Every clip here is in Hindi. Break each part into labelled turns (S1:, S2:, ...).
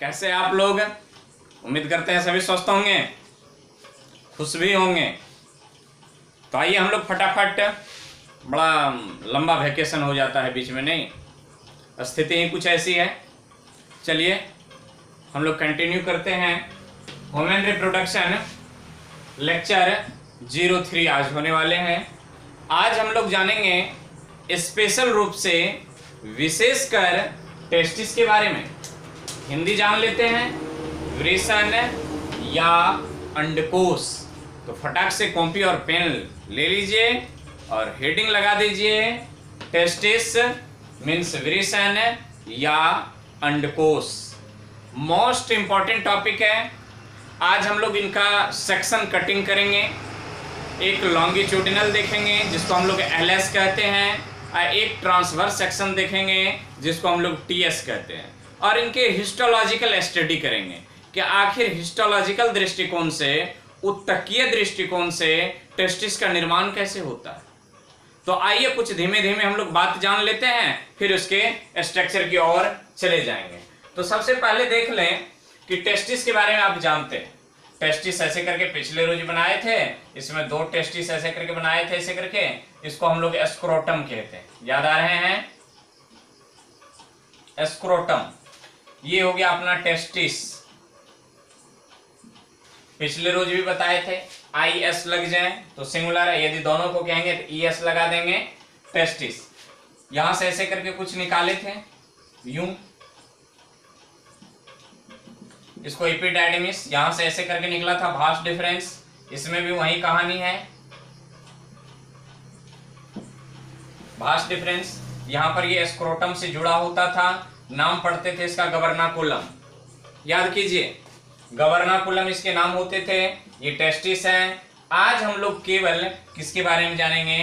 S1: कैसे आप लोग? उम्मीद करते हैं सभी स्वस्थ होंगे, खुश भी होंगे। तो आइए हम लोग फटाफट, बड़ा लंबा वैकेशन हो जाता है बीच में, नहीं, स्थिति ही कुछ ऐसी है। चलिए हम लोग कंटिन्यू करते हैं। ह्यूमन रिप्रोडक्शन लेक्चर 03 आज होने वाले हैं। आज हम लोग जानेंगे स्पेशल रूप से विशेषकर टेस्टिस के बारे में। हिंदी जान लेते हैं, वृषण या अंडकोश। तो फटाक से कॉपी और पेन ले लीजिए और हेडिंग लगा दीजिए, टेस्टिस मीन्स वृषण या अंडकोश। मोस्ट इंपॉर्टेंट टॉपिक है। आज हम लोग इनका सेक्शन कटिंग करेंगे। एक लॉन्गिट्यूडिनल देखेंगे जिसको हम लोग एलएस कहते हैं, और एक ट्रांसवर्स सेक्शन देखेंगे जिसको हम लोग टीएस कहते हैं, और इनके हिस्टोलॉजिकल स्टडी करेंगे कि आखिर हिस्टोलॉजिकल दृष्टिकोण से, उत्तकीय दृष्टिकोण से टेस्टिस का निर्माण कैसे होता है। तो आइए कुछ धीमे धीमे हम लोग बात जान लेते हैं, फिर उसके स्ट्रक्चर की ओर चले जाएंगे। तो सबसे पहले देख लें कि टेस्टिस के बारे में आप जानते हैं। टेस्टिस ऐसे करके पिछले रोज बनाए थे, इसमें 2 टेस्टिस ऐसे करके बनाए थे, ऐसे करके। इसको हम लोग स्क्रोटम कहते हैं, याद आ रहे हैं? स्क्रोटम, ये हो गया अपना टेस्टिस। पिछले रोज भी बताए थे, IS लग जाए तो सिंगुलर है, यदि दोनों को कहेंगे तो ES लगा देंगे, टेस्टिस। यहां से ऐसे करके कुछ निकाले थे, यूं, इसको एपिडाइडिमिस, यहां से ऐसे करके निकला था भास डिफरेंस। इसमें भी वही कहानी है, भास डिफरेंस। यहां पर ये स्क्रोटम से जुड़ा होता था, नाम पढ़ते थे इसका गवर्नाकुलम, याद कीजिए, गवर्नाकुलम इसके नाम होते थे। ये टेस्टिस है। आज हम लोग केवल किसके बारे में जानेंगे?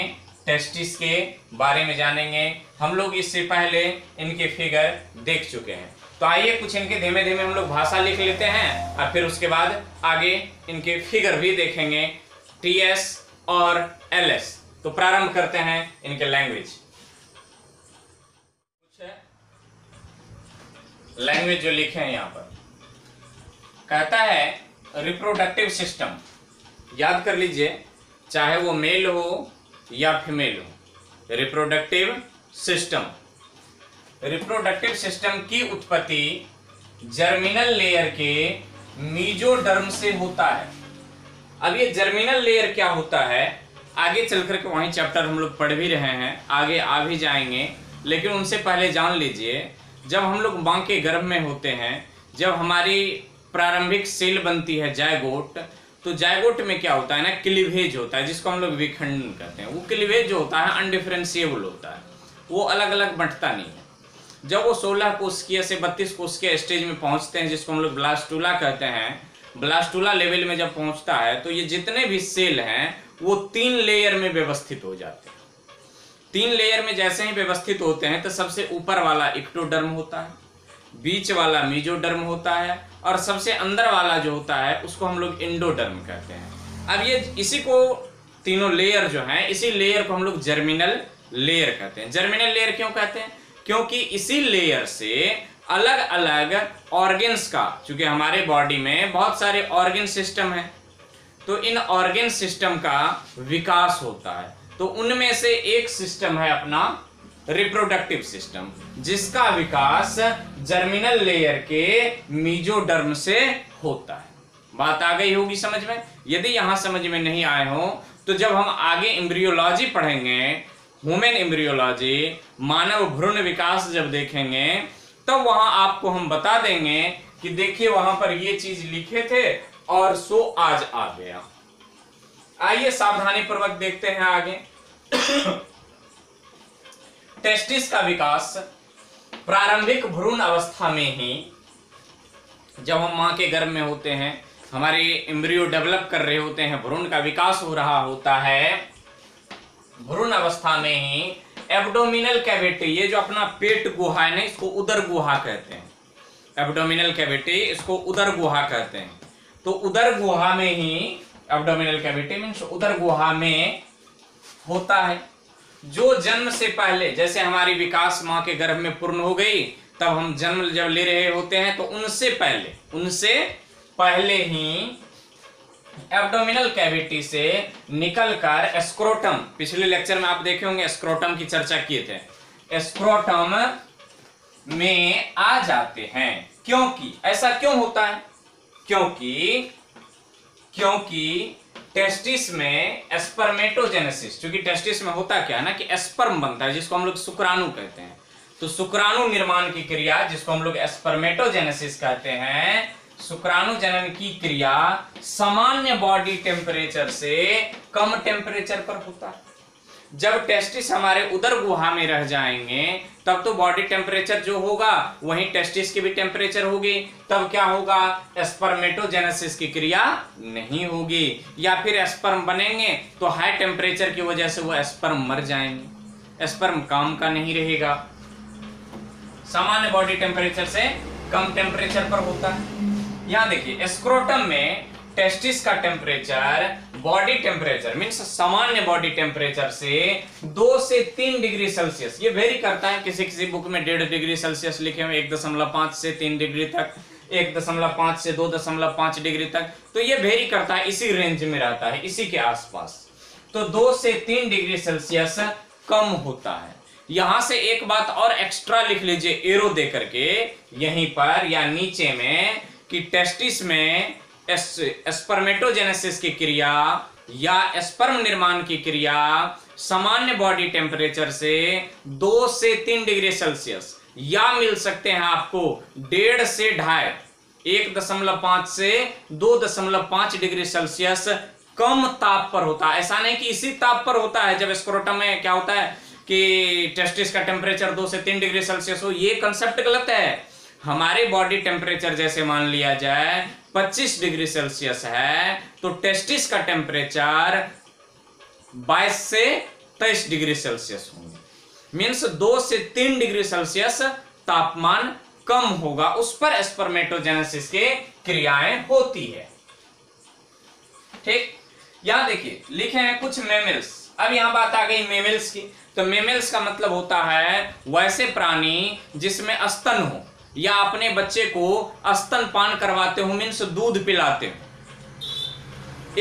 S1: टेस्टिस के बारे में जानेंगे। हम लोग इससे पहले इनके फिगर देख चुके हैं। तो आइए कुछ इनके धीमे धीमे हम लोग भाषा लिख लेते हैं, और फिर उसके बाद आगे इनके फिगर भी देखेंगे, TS और LS। तो प्रारंभ करते हैं इनके लैंग्वेज। कुछ लैंग्वेज जो लिखे हैं यहाँ पर, कहता है रिप्रोडक्टिव सिस्टम। याद कर लीजिए, चाहे वो मेल हो या फीमेल हो, रिप्रोडक्टिव सिस्टम। रिप्रोडक्टिव सिस्टम की उत्पत्ति जर्मिनल लेयर के मीजोडर्म से होता है। अब ये जर्मिनल लेयर क्या होता है, आगे चल करके वहीं चैप्टर हम लोग पढ़ भी रहे हैं, आगे आ भी जाएंगे, लेकिन उनसे पहले जान लीजिए, जब हम लोग मां के गर्भ में होते हैं, जब हमारी प्रारंभिक सेल बनती है जायगोट, तो जायगोट में क्या होता है ना, क्लीवेज होता है, जिसको हम लोग विखंडन कहते हैं। वो क्लीवेज जो होता है अनडिफरेंशिएबल होता है, वो अलग अलग बंटता नहीं है। जब वो 16 कोशिकीय से 32 कोशिकीय स्टेज में पहुंचते हैं, जिसको हम लोग ब्लास्टुला कहते हैं, ब्लास्टुला लेवल में जब पहुंचता है, तो ये जितने भी सेल हैं वो 3 लेयर में व्यवस्थित हो जाते हैं। 3 लेयर में जैसे ही व्यवस्थित होते हैं, तो सबसे ऊपर वाला इक्टोडर्म होता है, बीच वाला मीजोडर्म होता है, और सबसे अंदर वाला जो होता है उसको हम लोग इंडोडर्म कहते हैं। अब ये इसी को तीनों लेयर जो हैं, इसी लेयर को हम लोग जर्मिनल लेयर कहते हैं। जर्मिनल लेयर क्यों कहते हैं? क्योंकि इसी लेयर से अलग अलग ऑर्गन्स का, चूंकि हमारे बॉडी में बहुत सारे ऑर्गन सिस्टम हैं, तो इन ऑर्गन सिस्टम का विकास होता है। तो उनमें से एक सिस्टम है अपना रिप्रोडक्टिव सिस्टम, जिसका विकास जर्मिनल लेयर के मीजोडर्म से होता है। बात आ गई होगी समझ में? यदि यहां समझ में नहीं आए हो, तो जब हम आगे एम्ब्रियोलॉजी पढ़ेंगे, ह्यूमन एम्ब्रियोलॉजी, मानव भ्रूण विकास जब देखेंगे, तब वहां आपको हम बता देंगे कि देखिए वहां पर ये चीज लिखे थे और सो आज आ गया। आइए सावधानी पूर्वक देखते हैं आगे। टेस्टिस का विकास प्रारंभिक भ्रूण अवस्था में ही, जब हम मां के गर्भ में होते हैं, हमारे एम्ब्रियो डेवलप कर रहे होते हैं, भ्रूण का विकास हो रहा होता है, भ्रूण अवस्था में ही एब्डोमिनल कैविटी, ये जो अपना पेट गुहा है ना, इसको उदर गुहा कहते हैं। एब्डोमिनल कैविटी, इसको उदर गुहा कहते हैं। तो उदर गुहा में ही, एब्डोमिनल कैविटी मीन्स उदर गुहा में होता है, जो जन्म से पहले, जैसे हमारी विकास मां के गर्भ में पूर्ण हो गई, तब हम जन्म जब ले रहे होते हैं तो उनसे पहले ही एब्डोमिनल कैविटी से निकलकर स्क्रोटम, पिछले लेक्चर में आप देखे होंगे स्क्रोटम की चर्चा किए थे, स्क्रोटम में आ जाते हैं। क्योंकि ऐसा क्यों होता है? क्योंकि टेस्टिस में स्पर्मेटोजेनेसिस, क्योंकि टेस्टिस में होता क्या है ना कि स्पर्म बनता है जिसको हम लोग शुक्राणु कहते हैं। तो शुक्राणु निर्माण की क्रिया जिसको हम लोग स्पर्मेटोजेनेसिस कहते हैं, शुक्राणु जनन की क्रिया सामान्य बॉडी टेम्परेचर से कम टेम्परेचर पर होता है। जब टेस्टिस हमारे उदर गुहा में रह जाएंगे तब तो बॉडी टेम्परेचर जो होगा वहीं टेस्टिस की भी टेम्परेचर होगी, तब क्या होगा? स्पर्मेटोजेनेसिस की क्रिया नहीं होगी, या फिर स्पर्म बनेंगे तो हाई टेम्परेचर की वजह से वो स्पर्म मर जाएंगे, स्पर्म काम का नहीं रहेगा। सामान्य बॉडी टेम्परेचर से कम टेम्परेचर पर होता है। यहां देखिए स्क्रोटम में टेस्टिस का टेम्परेचर बॉडी टेम्परेचर मीन्स सामान्य बॉडी टेम्परेचर से 2 से 3 डिग्री सेल्सियस, ये वेरी करता है। किसी किसी बुक में 1.5 डिग्री सेल्सियस लिखे हुए, 1.5 से 3 डिग्री तक, 1.5 से 2.5 डिग्री तक, तो ये वेरी करता है, इसी रेंज में रहता है, इसी के आसपास। तो 2 से 3 डिग्री सेल्सियस कम होता है। यहां से एक बात और एक्स्ट्रा लिख लीजिए एरो दे करके यहीं पर या नीचे में, कि टेस्टिस में स्पर्मेटोजेनेसिस की क्रिया या स्पर्म निर्माण की क्रिया सामान्य बॉडी टेम्परेचर से 2 से 3 डिग्री सेल्सियस, या मिल सकते हैं आपको 1.5 से 2.5, 1.5 से 2.5 डिग्री सेल्सियस कम ताप पर होता है। ऐसा नहीं कि इसी ताप पर होता है। जब स्क्रोटम में क्या होता है कि टेस्टिस का टेम्परेचर 2 से 3 डिग्री सेल्सियस हो, ये कंसेप्ट गलत है। हमारे बॉडी टेम्परेचर जैसे मान लिया जाए 25 डिग्री सेल्सियस है, तो टेस्टिस का टेम्परेचर 22 से 23 डिग्री सेल्सियस होंगे, मीन्स 2 से 3 डिग्री सेल्सियस तापमान कम होगा, उस पर स्पर्मेटोजेनेसिस के क्रियाएं होती है। ठीक, यहां देखिए लिखे हैं कुछ मेमल्स। अब यहां बात आ गई मेमल्स की। तो मेमल्स का मतलब होता है वैसे प्राणी जिसमें स्तन हो या अपने बच्चे को स्तनपान करवाते हो, मीन्स दूध पिलाते हो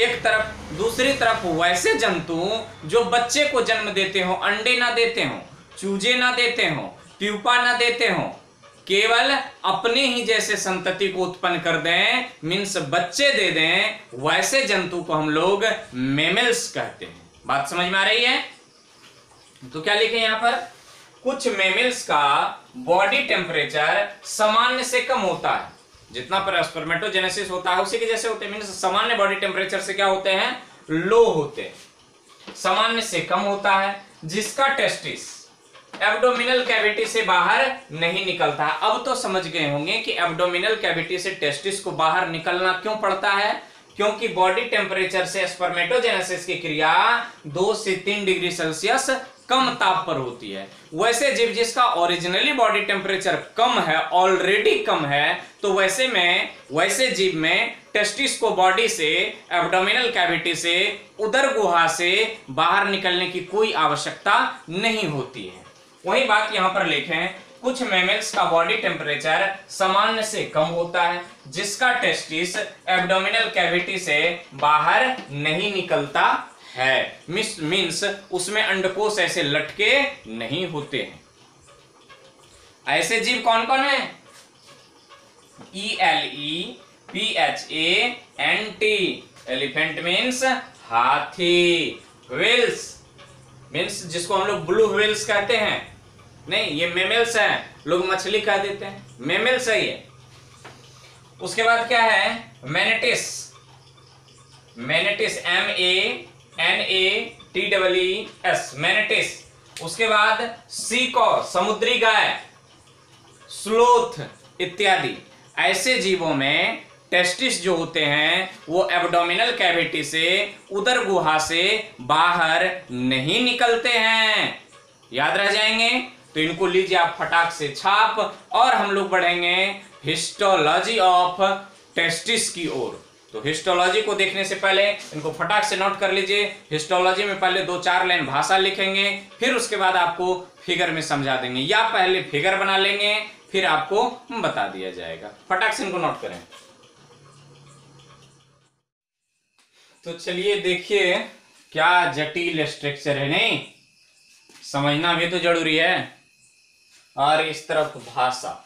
S1: एक तरफ। दूसरी तरफ वैसे जंतु जो बच्चे को जन्म देते हो, अंडे ना देते हो, चूजे ना देते हो, प्यूपा ना देते हो, केवल अपने ही जैसे संतति को उत्पन्न कर दें, मीन्स बच्चे दे दें, वैसे जंतु को हम लोग मेमल्स कहते हैं। बात समझ में आ रही है? तो क्या लिखे यहां पर? कुछ मेमल्स का बॉडी टेम्परेचर सामान्य से कम होता है, जितना पर स्पर्मेटोजेनेसिस होता है उसी के जैसे होते हैं, मीन्स सामान्य बॉडी टेम्परेचर से क्या होते हैं? लो होते हैं, सामान्य से कम होता है, जिसका टेस्टिस एब्डोमिनल कैविटी से बाहर नहीं निकलता है। अब तो समझ गए होंगे कि एब्डोमिनल कैविटी से टेस्टिस को बाहर निकलना क्यों पड़ता है, क्योंकि बॉडी टेम्परेचर से स्पर्मेटोजेनेसिस की क्रिया 2 से 3 डिग्री सेल्सियस कम ताप पर होती है। वैसे जीव जिसका ओरिजिनली बॉडी टेम्परेचर कम है, ऑलरेडी कम है, तो वैसे जीव में टेस्टिस को बॉडी से, एब्डोमिनल कैविटी से, उदर गुहा से बाहर निकलने की कोई आवश्यकता नहीं होती है। वही बात यहां पर लिखें, कुछ मेमल्स का बॉडी टेम्परेचर सामान्य से कम होता है, जिसका टेस्टिस एब्डोमिनल कैविटी से बाहर नहीं निकलता है, मीन्स उसमें अंडकोश ऐसे लटके नहीं होते हैं। ऐसे जीव कौन कौन है? ELEPHANT, एलिफेंट मीन्स हाथी, व्हेल्स मीन्स जिसको हम लोग ब्लू व्हेल्स कहते हैं, नहीं ये मेमल्स हैं, लोग मछली कह देते हैं, मेमल्स है ये। उसके बाद क्या है? मैनेटिस, मैनेटिस MANATEES, मैनेटिस। उसके बाद सीको, समुद्री गाय, स्लोथ इत्यादि। ऐसे जीवों में टेस्टिस जो होते हैं वो एब्डोमिनल कैविटी से, उदर गुहा से बाहर नहीं निकलते हैं। याद रह जाएंगे? तो इनको लीजिए आप फटाक से छाप, और हम लोग बढ़ेंगे हिस्टोलॉजी ऑफ टेस्टिस की ओर। तो हिस्टोलॉजी को देखने से पहले इनको फटाक से नोट कर लीजिए। हिस्टोलॉजी में पहले 2-4 लाइन भाषा लिखेंगे, फिर उसके बाद आपको फिगर में समझा देंगे, या पहले फिगर बना लेंगे फिर आपको बता दिया जाएगा। फटाक से इनको नोट करें। तो चलिए देखिए क्या जटिल स्ट्रक्चर है, नहीं समझना भी तो जरूरी है। और इस तरफ भाषा,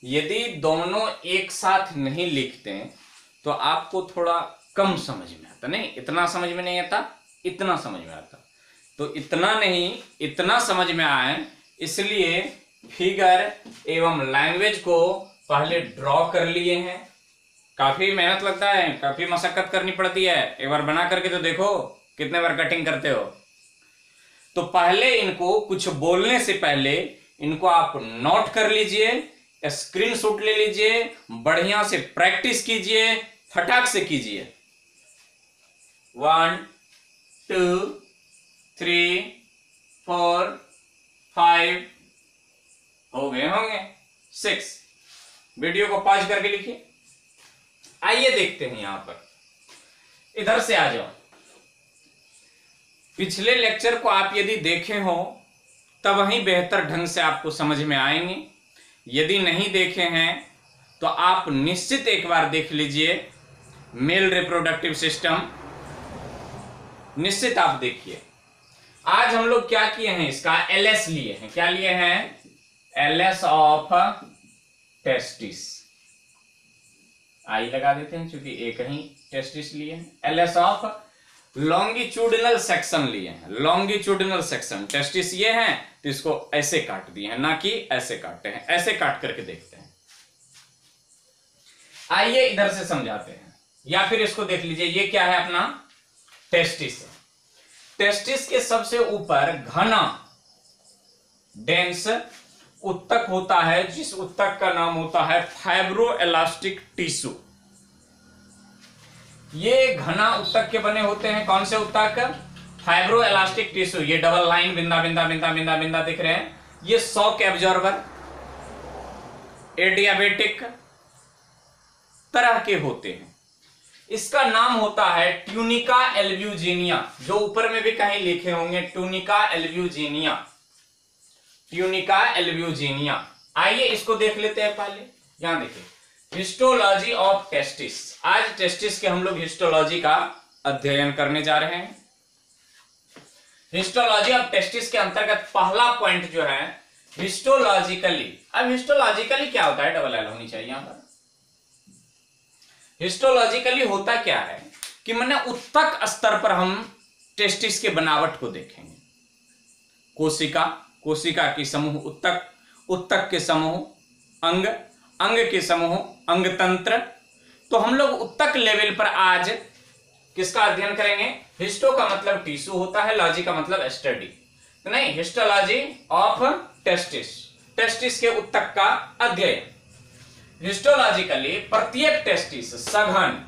S1: यदि दोनों एक साथ नहीं लिखते तो आपको थोड़ा कम समझ में आता, नहीं इतना समझ में नहीं आता, इतना समझ में आता। तो इतना नहीं इतना समझ में आए, इसलिए फिगर एवं लैंग्वेज को पहले ड्रॉ कर लिए हैं। काफी मेहनत लगता है, काफी मशक्कत करनी पड़ती है। एक बार बना करके तो देखो कितने बार कटिंग करते हो। तो पहले इनको कुछ बोलने से पहले इनको आप नोट कर लीजिए, स्क्रीनशॉट ले लीजिए, बढ़िया से प्रैक्टिस कीजिए, फटाक से कीजिए। 1 2 3 4 5 हो गए होंगे 6। वीडियो को पॉज करके लिखिए। आइए देखते हैं, यहां पर इधर से आ जाओ। पिछले लेक्चर को आप यदि देखे हो तब ही बेहतर ढंग से आपको समझ में आएंगे। यदि नहीं देखे हैं तो आप निश्चित एक बार देख लीजिए। मेल रिप्रोडक्टिव सिस्टम निश्चित आप देखिए। आज हम लोग क्या किए हैं, इसका एलएस लिए हैं। क्या लिए हैं? LS of testis. आई लगा देते हैं क्योंकि एक ही टेस्टिस लिए हैं। एलएस ऑफ लॉन्गिट्यूडिनल सेक्शन लिए हैं। लॉन्गिट्यूडिनल सेक्शन टेस्टिस ये हैं तो इसको ऐसे काट दिए हैं, ना कि ऐसे काटे हैं। ऐसे काट करके देखते हैं। आइए इधर से समझाते हैं, या फिर इसको देख लीजिए। ये क्या है? अपना टेस्टिस। टेस्टिस के सबसे ऊपर घना डेंस उत्तक होता है, जिस उत्तक का नाम होता है फाइब्रोएलास्टिक टिश्यू। ये घना उत्तक के बने होते हैं। कौन से उत्तक? फाइब्रोएलास्टिक टिश्यू। ये डबल लाइन बिंदा बिंदा बिंदा बिंदा बिंदा दिख रहे हैं, ये शॉक एब्जॉर्बर एडियाबेटिक तरह के होते हैं। इसका नाम होता है ट्यूनिका एल्ब्यूजिनिया, जो ऊपर में भी कहीं लिखे होंगे, ट्यूनिका एल्ब्यूजिनिया। Tunica albuginea. आइए इसको देख लेते हैं। पहले यहां देखिए, हिस्टोलॉजी ऑफ टेस्टिस। आज टेस्टिस के हम लोग हिस्टोलॉजी का अध्ययन करने जा रहे हैं। हिस्टोलॉजी ऑफ टेस्टिस के अंतर्गत पहला पॉइंट जो है हिस्टोलॉजिकली। अब हिस्टोलॉजिकली क्या होता है? डबल एल होनी चाहिए यहां पर। हिस्टोलॉजिकली होता क्या है कि मैंने उत्तक स्तर पर हम टेस्टिस के बनावट को देखेंगे। कोशिका, कोशिका की समूह उत्तक, उत्तक के समूह अंग, अंग के समूह अंगतंत्र। तो हम लोग उत्तक लेवल पर आज किसका अध्ययन करेंगे? हिस्टो का मतलब टिश्यू होता है, लॉजी का मतलब स्टडी, तो नहीं, हिस्टोलॉजी ऑफ टेस्टिस, टेस्टिस के उत्तक का अध्ययन। हिस्टोलॉजिकली प्रत्येक टेस्टिस सघन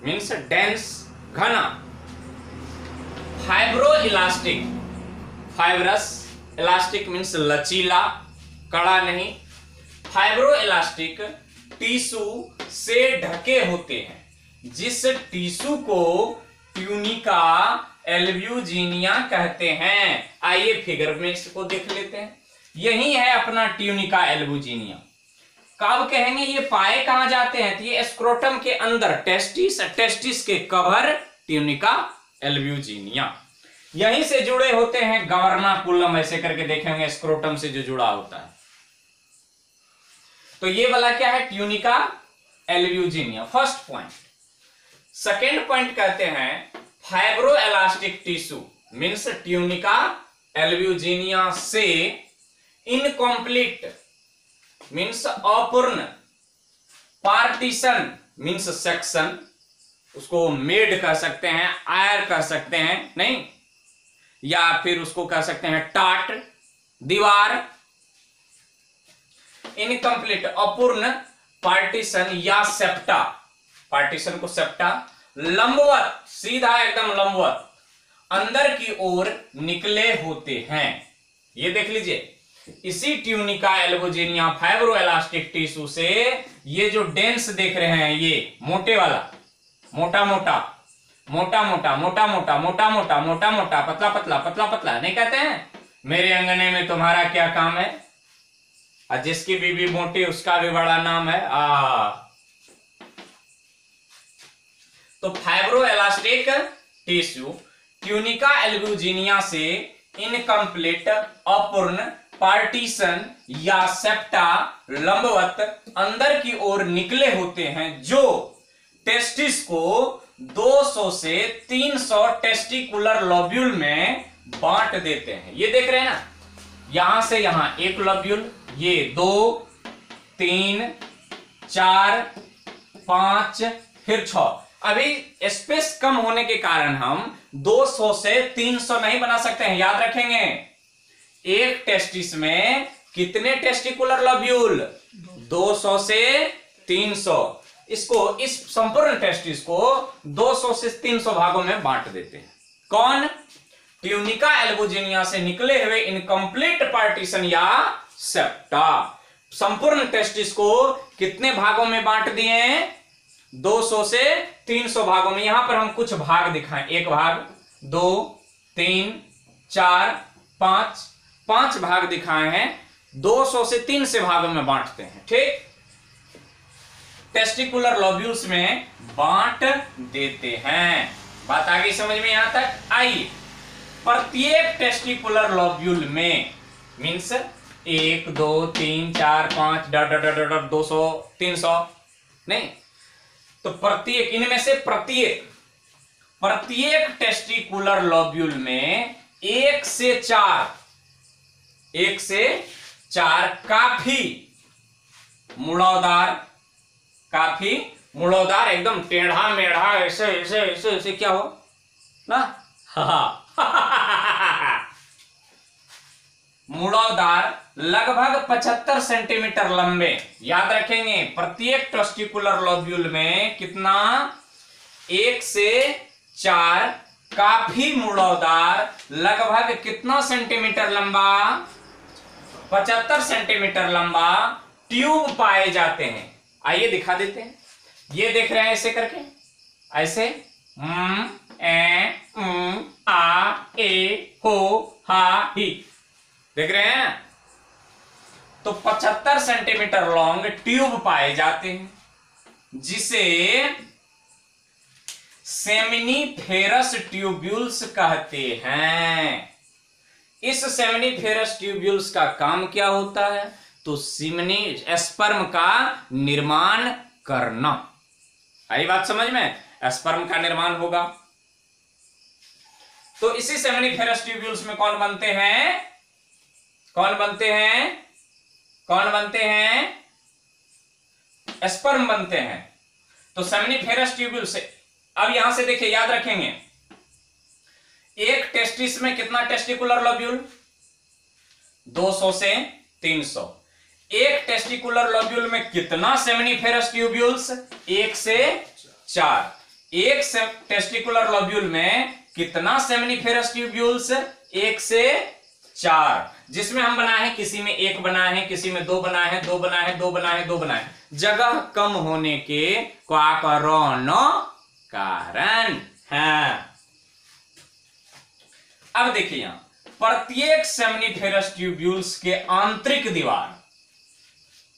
S1: मीन्स डेंस, घना, fibro elastic, fibrous, elastic means लचीला, कड़ा नहीं, फाइब्रो इलास्टिक टिश्यू से ढके होते हैं, जिस टिश्यू को ट्यूनिका एल्ब्यूजिनिया कहते हैं। आइए फिगर में इसको देख लेते हैं। यही है अपना ट्यूनिका एल्ब्यूजिनिया। कब कहेंगे ये पाए कहां जाते हैं? तो ये स्क्रोटम के अंदर, टेस्टिस, टेस्टिस के कवर ट्यूनिका एल्ब्यूजिनिया। यहीं से जुड़े होते हैं गवर्नाकुलम, ऐसे करके देखेंगे स्क्रोटम से जो जुड़ा होता है। तो ये वाला क्या है? Tunica albuginea, first point. Second point कहते हैं fibro elastic tissue means tunica albuginea से इनकम्प्लीट मीन्स अपूर्ण, पार्टीशन मीन्स सेक्शन, उसको मेड कह सकते हैं, आयर कह सकते हैं, नहीं, या फिर उसको कह सकते हैं टाट, दीवार, इनकम्प्लीट अपूर्ण, पार्टीशन या सेप्टा, पार्टीशन को सेप्टा, लंबवत, सीधा एकदम लंबवत, अंदर की ओर निकले होते हैं। ये देख लीजिए, इसी tunica albuginea fibro elastic tissue से ये जो डेंस देख रहे हैं, ये मोटे वाला, मोटा मोटा, मोटा मोटा, मोटा मोटा, मोटा मोटा, मोटा मोटा, पतला पतला, पतला पतला नहीं कहते हैं, मेरे अंगने में तुम्हारा क्या काम है, और जिसकी बीवी मोटी उसका भी बड़ा नाम है। तो fibro elastic tissue tunica albuginea से इनकम्प्लीट अपूर्ण पार्टीशन या सेप्टा लंबवत अंदर की ओर निकले होते हैं, जो टेस्टिस को 200 से 300 टेस्टिकुलर लोब्यूल में बांट देते हैं। ये देख रहे हैं ना, यहां से यहां एक लोब्यूल, ये 2 3 4 5 फिर 6। अभी स्पेस कम होने के कारण हम 200 से 300 नहीं बना सकते हैं। याद रखेंगे, एक टेस्टिस में कितने टेस्टिकुलर लोब्यूल, 200 से 300। इसको, इस संपूर्ण टेस्टिस को 200 से 300 भागों में बांट देते हैं। कौन? ट्यूनिका एल्ब्यूजिनिया से निकले हुए इनकम्प्लीट पार्टीशन या सेप्टा। संपूर्ण टेस्टिस को कितने भागों में बांट दिए हैं? 200 से 300 भागों में। यहां पर हम कुछ भाग दिखाएं, 1 भाग, 2 3 4 5, 5 भाग दिखाए हैं। 200 से 300 भागों में बांटते हैं। ठीक, टेस्टिकुलर लोब्यूल्स में बांट देते हैं। बात आ गई समझ में? यहां तक आई। प्रत्येक टेस्टिकुलर लोब्यूल में मीन्स 1 2 3 4 5 200 300 नहीं, तो प्रत्येक, इनमें से प्रत्येक टेस्टिकुलर लोब्यूल में 1 से 4 काफी मुड़ावदार एकदम टेढ़ा मेढ़ा ऐसे क्या हो ना, मुड़ावदार लगभग 75 सेंटीमीटर लंबे। याद रखेंगे, प्रत्येक टेस्टिकुलर लोब्यूल में कितना? 1 से 4 काफी मुड़ावदार लगभग कितना सेंटीमीटर लंबा? 75 सेंटीमीटर लंबा ट्यूब पाए जाते हैं। आइए दिखा देते हैं। ये देख रहे हैं ऐसे करके, ऐसे ए आ ए हो हा ही, देख रहे हैं? तो 75 सेंटीमीटर लॉन्ग ट्यूब पाए जाते हैं, जिसे सेमिनिफेरस ट्यूब्यूल्स कहते हैं। इस सेमिनिफेरस ट्यूब्यूल्स का काम क्या होता है? तो स्पर्म का निर्माण करना। आई बात समझ में? स्पर्म का निर्माण होगा। तो इसी सेमिनिफेरस ट्यूब्यूल्स में कौन बनते हैं? स्पर्म बनते हैं। तो सेमिनिफेरस ट्यूब्यूल से, अब यहां से देखिए, याद रखेंगे, एक टेस्टिस में कितना टेस्टिकुलर लोब्यूल? 200 से 300। एक टेस्टिकुलर लोब्यूल में कितना सेमिनिफेरस ट्यूब्यूल्स? 1 से 4। एक टेस्टिकुलर लोब्यूल में कितना सेमिनिफेरस ट्यूब्यूल्स? 1 से 4। जिसमें हम बनाए हैं, किसी में 1 बनाए हैं, किसी में 2 बनाए हैं, 2 बनाए हैं, 2 बनाए हैं, 2 बनाए हैं। जगह कम होने के कारण है। अब देखिए, यहां प्रत्येक सेमिनिफेरस ट्यूब्यूल्स के आंतरिक दीवार,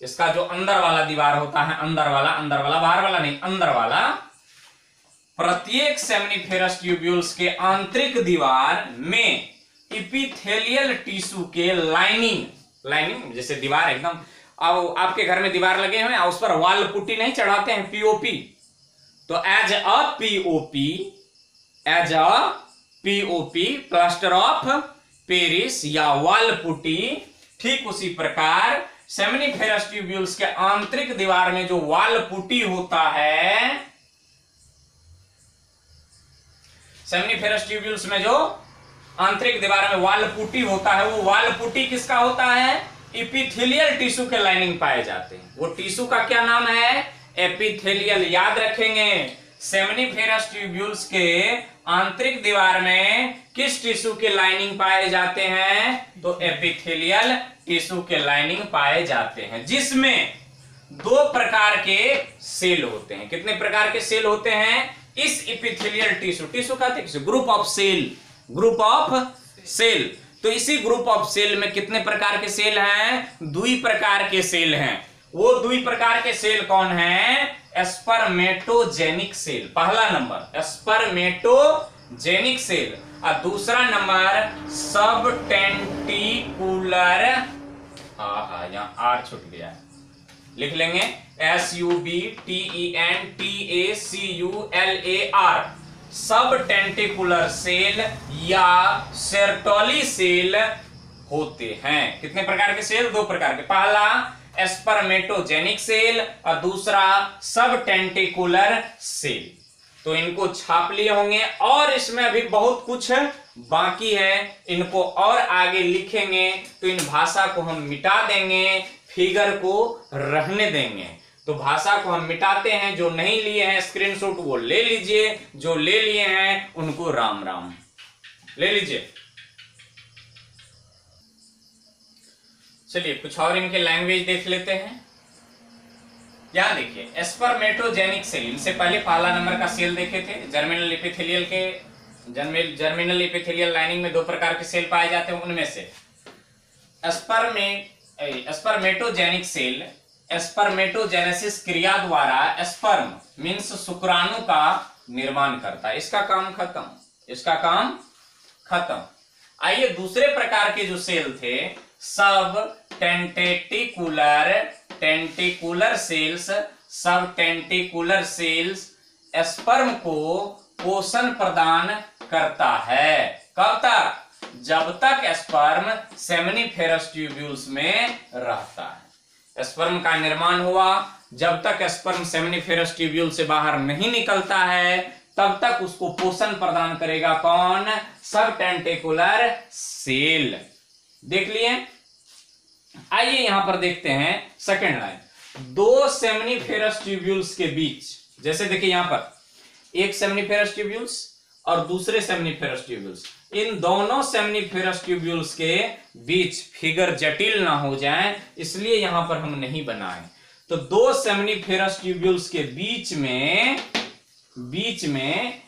S1: इसका जो अंदर वाला दीवार होता है, अंदर वाला बाहर वाला नहीं, अंदर वाला, प्रत्येक सेमिनिफेरस ट्यूब्यूल्स के आंतरिक दीवार में इपिथेलियल टिश्यू के लाइनिंग जैसे दीवार एकदम, अब आपके घर में दीवार लगे हुए हैं, उस पर वॉल पुट्टी नहीं चढ़ाते हैं, पीओपी, तो as a POP plaster of Paris या वॉल पुट्टी, ठीक उसी प्रकार सेमिनिफेरस ट्यूब्यूल्स के आंतरिक दीवार में जो वॉल पुट्टी होता है, सेमिनिफेरस ट्यूब्यूल्स में जो आंतरिक दीवार में वॉल पुट्टी होता है, वो वॉल पुट्टी किसका होता है? एपिथेलियल टिश्यू के लाइनिंग पाए जाते हैं। वो टिश्यू का क्या नाम है? एपिथेलियल। याद रखेंगे, सेमिनिफेरस ट्यूब्यूल्स के आंतरिक दीवार में किस टिश्यू के लाइनिंग पाए जाते हैं? तो एपिथेलियल टिश्यू के लाइनिंग पाए जाते हैं, जिसमें 2 प्रकार के सेल होते हैं। कितने प्रकार के सेल होते हैं? इस एपिथेलियल टिश्यू कहते हैं ग्रुप ऑफ सेल तो इसी ग्रुप ऑफ सेल में कितने प्रकार के सेल हैं? 2 प्रकार के सेल हैं। वो 2 प्रकार के सेल कौन हैं? स्पर्मेटोजेनिक सेल, पहला नंबर स्पर्मेटोजेनिक सेल, और दूसरा नंबर सब टेंटिकुलर, यहां आर छूट गया है, लिख लेंगे SUBTENTACULAR, सब टेंटिकुलर सेल या सेर्टोली सेल होते हैं। कितने प्रकार के सेल? 2 प्रकार के, पहला स्पर्मेटोजेनिक सेल और दूसरा सब टेंटिकुलर सेल। तो इनको छाप लिए होंगे, और इसमें अभी बहुत कुछ बाकी है, इनको और आगे लिखेंगे तो इन भाषा को हम मिटा देंगे, फिगर को रहने देंगे। तो भाषा को हम मिटाते हैं, जो नहीं लिए हैं स्क्रीनशॉट वो ले लीजिए, जो ले लिए हैं उनको राम राम, ले लीजिए। चलिए कुछ और इनके लैंग्वेज देख लेते हैं। यहां देखिए स्पर्मेटोजेनिक सेल, इनसे पहले पहला नंबर का सेल देखे थे। जर्मिनल एपिथेलियल के जर्मिनल एपिथेलियल लाइनिंग में 2 प्रकार के सेल पाए जाते हैं, उनमें से स्पर्मेटोजेनिक सेल स्पर्मेटोजेनेसिस क्रिया द्वारा स्पर्म मीन्स शुक्राणु का निर्माण करता है। इसका काम खत्म। आइए दूसरे प्रकार के जो सेल थे, सब टेंटिकुलर सेल्स स्पर्म को पोषण प्रदान करता है। कब तक? जब तक स्पर्म सेमिनिफेरस ट्यूब्यूल्स में रहता है। स्पर्म का निर्माण हुआ, जब तक स्पर्म सेमिनिफेरस ट्यूब्यूल से बाहर नहीं निकलता है तब तक उसको पोषण प्रदान करेगा कौन? सब टेंटिकुलर सेल। देख लिए। आइए यहां पर देखते हैं सेकेंड लाइन, 2 सेमिनिफेरस ट्यूब्यूल्स के बीच, जैसे देखिए यहां पर एक सेमिनिफेरस ट्यूब्यूल्स और दूसरे सेमिनिफेरस ट्यूब्यूल्स, इन दोनों सेमिनिफेरस ट्यूब्यूल्स के बीच फिगर जटिल ना हो जाए इसलिए यहां पर हम नहीं बनाए। तो 2 सेमिनिफेरस ट्यूब्यूल्स के बीच में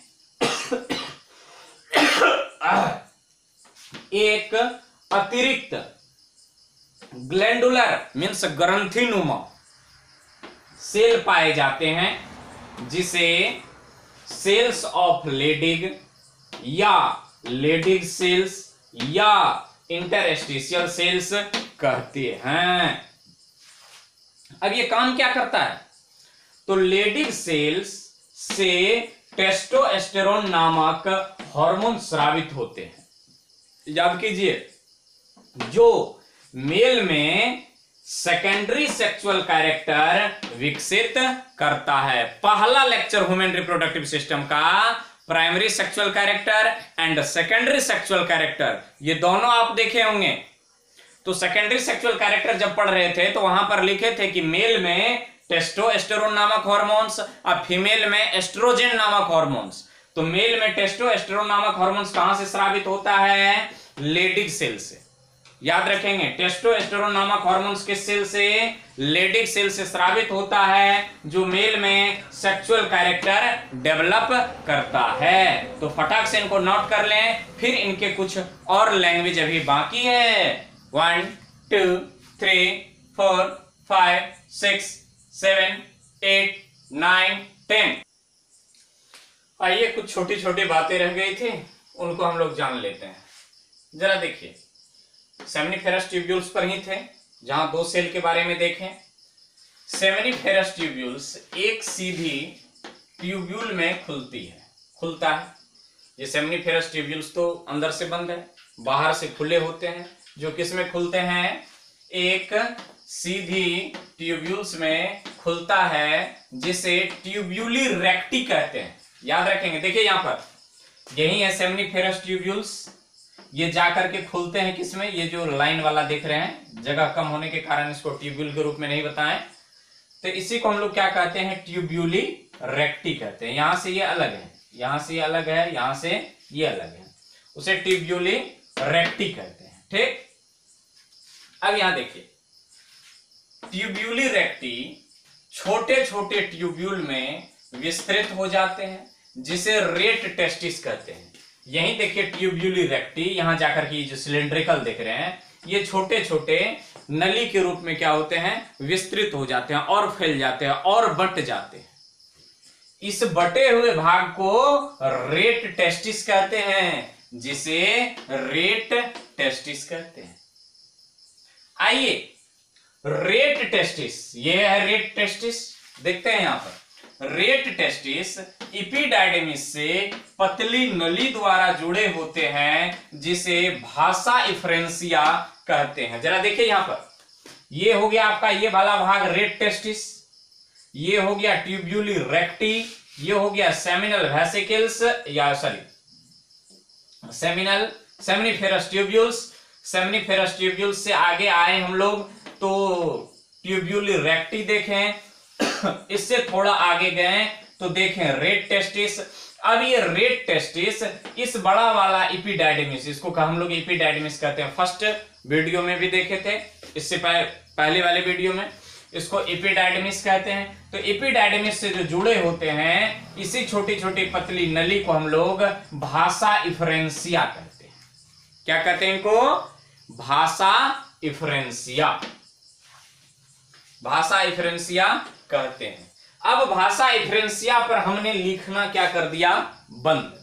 S1: एक अतिरिक्त ग्लैंडुलर मीन्स ग्रंथिनुमा सेल पाए जाते हैं, जिसे सेल्स ऑफ लेडिग या लेडिग सेल्स या इंटरस्टिशियल सेल्स कहते हैं। अब ये काम क्या करता है? तो लेडिग सेल्स से टेस्टोस्टेरोन नामक हार्मोन स्रावित होते हैं। याद कीजिए, जो मेल में सेकेंडरी सेक्सुअल कैरेक्टर विकसित करता है। पहला लेक्चर ह्यूमन रिप्रोडक्टिव सिस्टम का primary sexual character and secondary sexual character, ये दोनों आप देखे होंगे। तो सेकेंडरी सेक्सुअल कैरेक्टर जब पढ़ रहे थे तो वहां पर लिखे थे कि मेल में टेस्टोस्टेरोन नामक हार्मोन्स और फीमेल में एस्ट्रोजन नामक हार्मोन्स। तो मेल में टेस्टोस्टेरोन नामक हार्मोन्स कहां से स्रावित होता है? लेडिग सेल से। याद रखेंगे, टेस्टोस्टेरोन नामक हार्मोन्स किस सेल से? लेडिग सेल से स्रावित होता है, जो मेल में सेक्सुअल कैरेक्टर डेवलप करता है। तो फटाक से इनको नोट कर लें, फिर इनके कुछ और लैंग्वेज अभी बाकी है। 1 2 3 4 5 6 7 8 9 10। आइए कुछ छोटी छोटी बातें रह गई थी, उनको हम लोग जान लेते हैं। जरा देखिए, सेमिनिफेरस ट्यूब्यूल्स पर ही थे जहां 2 सेल के बारे में देखें। सेमिनिफेरस ट्यूब्यूल्स एक सीधी ट्यूब्यूल में खुलता है। ये सेमिनिफेरस ट्यूब्यूल्स तो अंदर से बंद है, बाहर से खुले होते हैं। जो किस में खुलते हैं? एक सीधी ट्यूब्यूल्स में खुलता है, जिसे ट्यूब्यूली रेक्टी कहते हैं। याद रखेंगे, देखिए यहां पर यही है सेमिनिफेरस ट्यूब्यूल्स। ये जाकर के खुलते हैं किसमें? ये जो लाइन वाला देख रहे हैं, जगह कम होने के कारण इसको ट्यूब्यूल के रूप में नहीं बताएं, तो इसी को हम लोग क्या कहते हैं? ट्यूब्यूली रेक्टी कहते हैं। यहां से ये अलग है, यहां से ये अलग है, यहां से ये अलग है, उसे ट्यूब्यूली रेक्टी कहते हैं। ठीक। अब यहां देखिए, ट्यूब्यूली रेक्टी छोटे छोटे ट्यूब्यूल में विस्तृत हो जाते हैं, जिसे रेट टेस्टिस कहते हैं। यही देखिए ट्यूब्यूली रेक्टी, यहां जाकर के जो सिलिंड्रिकल देख रहे हैं, ये छोटे छोटे नली के रूप में क्या होते हैं, विस्तृत हो जाते हैं और फैल जाते हैं और बंट जाते हैं। इस बटे हुए भाग को रेट टेस्टिस कहते हैं, जिसे रेट टेस्टिस कहते हैं। आइए रेट टेस्टिस, ये है रेट टेस्टिस, देखते हैं यहां पर। रेट टेस्टिस इपिडाइडमिस से पतली नली द्वारा जुड़े होते हैं, जिसे भाषा इफ्रेंसिया कहते हैं। जरा देखिए यहां पर, ये हो गया आपका ये वाला भाग रेट टेस्टिस, ये हो गया ट्यूब्यूली रेक्टी, ये हो गया सेमिनल वेसिकल्स या sorry seminiferous tubules. Seminiferous tubules से आगे आए हम लोग तो ट्यूब्यूली रेक्टी देखें, इससे थोड़ा आगे गए तो देखें रेट टेस्टिस। अब ये रेट टेस्टिस इस बड़ा वाला इपिडाइडमिस, इसको हम लोग इपिडाइडमिस कहते हैं, फर्स्ट वीडियो में भी देखे थे, इससे पहले वाले वीडियो में इसको इपिडाइडमिस कहते हैं। तो इपिडाइडमिस से जो जुड़े होते हैं, इसी छोटी छोटी पतली नली को हम लोग भाषा इफ्रेंसिया कहते हैं। क्या कहते हैं इनको? भाषा इफ्रेंसिया, भाषा इफ्रेंसिया कहते हैं। अब भाषा इफ्रेंसिया पर हमने लिखना क्या कर दिया? बंद।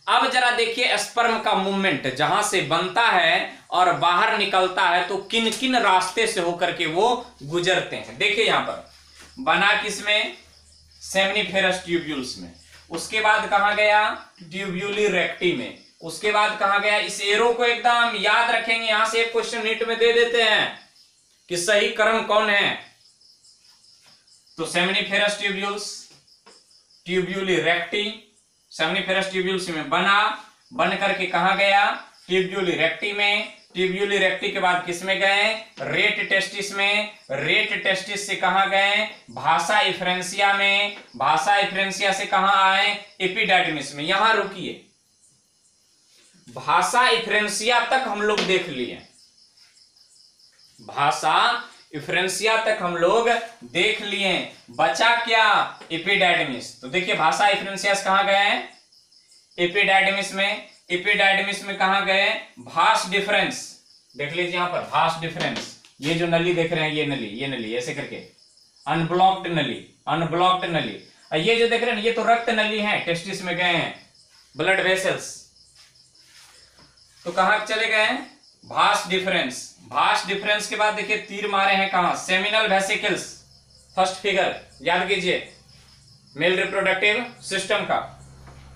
S1: अब जरा देखिए स्पर्म का मूवमेंट जहां से बनता है और बाहर निकलता है, तो किन किन रास्ते से होकर के वो गुजरते हैं। देखिए यहां पर बना किसमें? सेमिनिफेरस ट्यूब्यूल्स में। उसके बाद कहां गया? ट्यूब्यूली रेक्टी में। उसके बाद कहां गया? इस एरो को एकदम याद रखेंगे, यहां से एक क्वेश्चन नीट में दे देते हैं कि सही क्रम कौन है। तो seminiferous tubules, tubuli recti, seminiferous tubules में बन करके कहां गया? ट्यूब्यूली रेक्टी में। ट्यूब्यूली रेक्टी के बाद किस में गए? रेट टेस्टिस में। रेट टेस्टिस से कहां गए? भाषा इफ्रेंसिया में। भाषा इफ्रेंसिया से कहां आए? एपिडाइडमिस में। यहां रुकिए, भाषा इफ्रेंसिया तक हम लोग देख लिए, भाषा इफ्रेंसिया तक हम लोग देख लिए, बचा क्या? एपिडाइडमिस। तो देखिए भाषा इफ्रेंसिया से कहां गए? एपिडाइडमिस में। एपिडाइडमिस में कहां गए? भास डिफरेंस। देख लीजिए यहां पर भास डिफरेंस, ये जो नली देख रहे हैं, ये नली ऐसे करके अनब्लॉक्ड नली, अनब्लॉक्ड नली। ये जो देख रहे हैं ये तो रक्त नली है, टेस्टिस में गए हैं, ब्लड वेसल्स। तो कहां चले गए? भास डिफरेंस। भास डिफरेंस के बाद देखिए तीर मारे हैं कहां? Seminal vesicles. फर्स्ट फिगर याद कीजिए मेल रिप्रोडक्टिव सिस्टम का,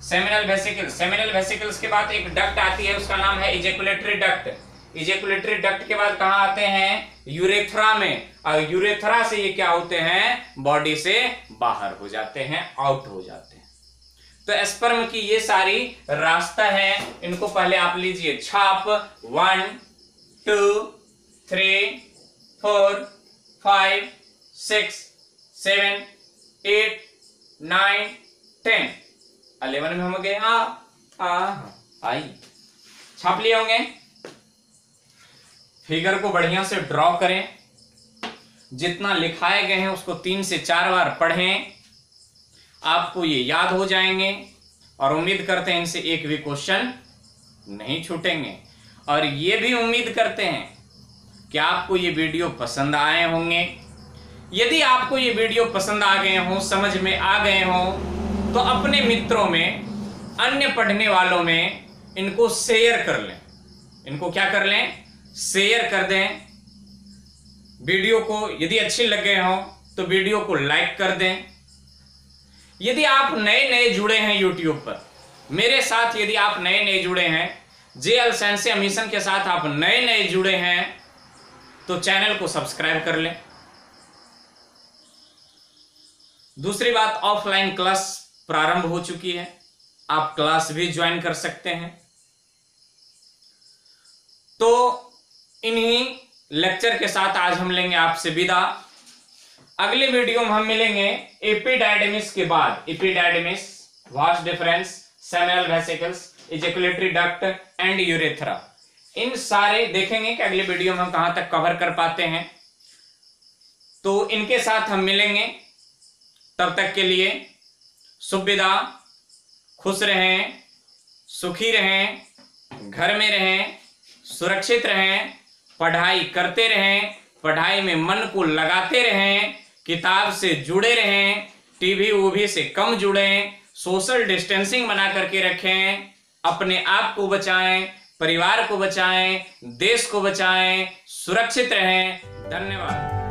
S1: सेमिनल वेसिकल्स। सेमिनल वेसिकल्स के बाद एक डक्ट आती है, उसका नाम है इजेकुलेटरी डक्ट। इजेकुलेटरी डक्ट के बाद कहां आते हैं? यूरेथ्रा में। और यूरेथ्रा से ये क्या होते हैं? बॉडी से बाहर हो जाते हैं, आउट हो जाते हैं। तो स्पर्म की ये सारी रास्ता है, इनको पहले आप लीजिए छाप। 1 2 3 4 5 6 7 8 9 10 11 में हम गए। आई छाप लिए होंगे। फिगर को बढ़िया से ड्रॉ करें, जितना लिखाए गए हैं उसको 3 से 4 बार पढ़ें, आपको ये याद हो जाएंगे। और उम्मीद करते हैं इनसे एक भी क्वेश्चन नहीं छूटेंगे। और ये भी उम्मीद करते हैं कि आपको ये वीडियो पसंद आए होंगे। यदि आपको ये वीडियो पसंद आ गए हों, समझ में आ गए हों, तो अपने मित्रों में, अन्य पढ़ने वालों में इनको शेयर कर लें। इनको क्या कर लें? शेयर कर दें। वीडियो को यदि अच्छी लग गए हो तो वीडियो को लाइक कर दें। यदि आप नए जुड़े हैं यूट्यूब पर मेरे साथ, यदि आप नए जुड़े हैं, जेएल सेंसिया मिशन के साथ आप नए जुड़े हैं, तो चैनल को सब्सक्राइब कर लें। दूसरी बात, ऑफलाइन क्लास प्रारंभ हो चुकी है, आप क्लास भी ज्वाइन कर सकते हैं। तो इन्हीं लेक्चर के साथ आज हम लेंगे आपसे विदा। अगले वीडियो में हम मिलेंगे एपिडाइडमिस के बाद, epididymis, vas deferens, seminal vesicles, ejaculatory duct and urethra. इन सारे देखेंगे कि अगले वीडियो में हम कहां तक कवर कर पाते हैं। तो इनके साथ हम मिलेंगे, तब तक के लिए शुभ विदा, खुश रहें, सुखी रहें, घर में रहें, सुरक्षित रहें, पढ़ाई करते रहें, पढ़ाई में मन को लगाते रहें, किताब से जुड़े रहें, टीवी वूवी से कम जुड़ें, सोशल डिस्टेंसिंग बना करके रखें, अपने आप को बचाएं, परिवार को बचाएं, देश को बचाएं, सुरक्षित रहें। धन्यवाद।